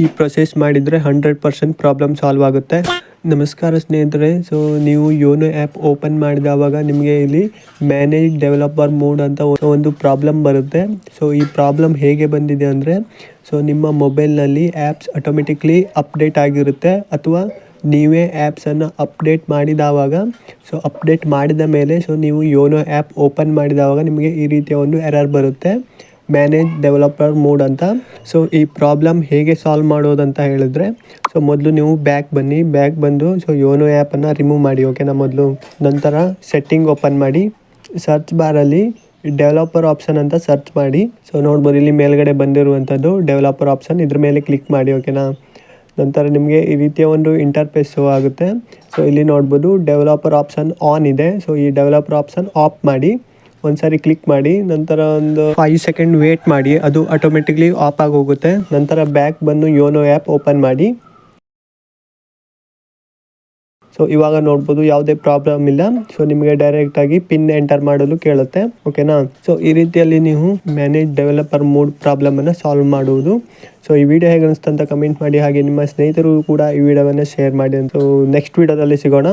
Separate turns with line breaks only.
ಈ ಪ್ರೊಸೆಸ್ ಮಾಡಿದರೆ 100% problem solve ಆಗುತ್ತೆ. ನಮಸ್ಕಾರ ಸ್ನೇಹಿತರೆ. ಸೊ ನೀವು ಯೋನೋ ಆ್ಯಪ್ ಓಪನ್ ಮಾಡಿದವಾಗ ನಿಮಗೆ ಇಲ್ಲಿ ಮ್ಯಾನೇಜ್ ಡೆವಲಪರ್ ಮೋಡ್ ಅಂತ ಒಂದು ಪ್ರಾಬ್ಲಮ್ ಬರುತ್ತೆ. ಸೊ ಈ ಪ್ರಾಬ್ಲಮ್ ಹೇಗೆ ಬಂದಿದೆ ಅಂದರೆ, ಸೊ ನಿಮ್ಮ ಮೊಬೈಲ್ನಲ್ಲಿ ಆ್ಯಪ್ಸ್ ಆಟೋಮೆಟಿಕ್ಲಿ ಅಪ್ಡೇಟ್ ಆಗಿರುತ್ತೆ ಅಥವಾ ನೀವೇ ಆ್ಯಪ್ಸನ್ನು ಅಪ್ಡೇಟ್ ಮಾಡಿದವಾಗ, ಸೊ ಅಪ್ಡೇಟ್ ಮಾಡಿದ ಮೇಲೆ ಸೊ ನೀವು ಯೋನೋ ಆ್ಯಪ್ ಓಪನ್ ಮಾಡಿದವಾಗ ನಿಮಗೆ ಈ ರೀತಿಯ ಒಂದು ಎರರ್ ಬರುತ್ತೆ, ಮ್ಯಾನೇಜ್ ಡೆವಲಪರ್ ಮೋಡ್ ಅಂತ. ಸೊ ಈ ಪ್ರಾಬ್ಲಮ್ ಹೇಗೆ ಸಾಲ್ವ್ ಮಾಡೋದಂತ ಹೇಳಿದ್ರೆ, ಸೊ ಮೊದಲು ನೀವು ಬ್ಯಾಕ್ ಬನ್ನಿ. ಬ್ಯಾಕ್ ಬಂದು ಸೊ ಯೋನೋ ಆ್ಯಪನ್ನು ರಿಮೂವ್ ಮಾಡಿ, ಓಕೆನಾ. ಮೊದಲು ನಂತರ ಸೆಟ್ಟಿಂಗ್ ಓಪನ್ ಮಾಡಿ, ಸರ್ಚ್ ಬಾರಲ್ಲಿ ಡೆವಲಪರ್ ಆಪ್ಷನ್ ಅಂತ ಸರ್ಚ್ ಮಾಡಿ. ಸೊ ನೋಡ್ಬೋದು ಇಲ್ಲಿ ಮೇಲ್ಗಡೆ ಬಂದಿರುವಂಥದ್ದು ಡೆವಲಪರ್ ಆಪ್ಷನ್, ಇದ್ರ ಮೇಲೆ ಕ್ಲಿಕ್ ಮಾಡಿ, ಓಕೆನಾ. ನಂತರ ನಿಮಗೆ ಈ ರೀತಿಯ ಒಂದು ಇಂಟರ್ಫೇಸ್ ಶೋ ಆಗುತ್ತೆ. ಸೊ ಇಲ್ಲಿ ನೋಡ್ಬೋದು ಡೆವಲಪರ್ ಆಪ್ಷನ್ ಆನ್ ಇದೆ. ಸೊ ಈ ಡೆವಲಪರ್ ಆಪ್ಷನ್ ಆಫ್ ಮಾಡಿ, ಒಂದ್ಸಾರಿ ಕ್ಲಿಕ್ ಮಾಡಿ, ನಂತರ ಒಂದು 5 ಸೆಕೆಂಡ್ ವೇಟ್ ಮಾಡಿ, ಅದು ಆಟೋಮೆಟಿಕ್ಲಿ ಆಫ್ ಆಗಿ ಹೋಗುತ್ತೆ. ನಂತರ ಬ್ಯಾಕ್ ಬಂದು ಯೋನೋ ಆ್ಯಪ್ ಓಪನ್ ಮಾಡಿ. ಸೊ ಇವಾಗ ನೋಡ್ಬೋದು ಯಾವುದೇ ಪ್ರಾಬ್ಲಮ್ ಇಲ್ಲ. ಸೊ ನಿಮಗೆ ಡೈರೆಕ್ಟಾಗಿ ಪಿನ್ ಎಂಟರ್ ಮಾಡಲು ಕೇಳುತ್ತೆ, ಓಕೆನಾ. ಸೊ ಈ ರೀತಿಯಲ್ಲಿ ನೀವು ಮ್ಯಾನೇಜ್ ಡೆವಲಪರ್ ಮೋಡ್ ಪ್ರಾಬ್ಲಮನ್ನು ಸಾಲ್ವ್ ಮಾಡುವುದು. ಸೊ ಈ ವಿಡಿಯೋ ಹೇಗೆ ಅನಿಸ್ತು ಅಂತ ಕಮೆಂಟ್ ಮಾಡಿ, ಹಾಗೆ ನಿಮ್ಮ ಸ್ನೇಹಿತರು ಕೂಡ ಈ ವಿಡಿಯೋವನ್ನು ಶೇರ್ ಮಾಡಿ. ಸೊ ನೆಕ್ಸ್ಟ್ ವಿಡಿಯೋದಲ್ಲಿ ಸಿಗೋಣ.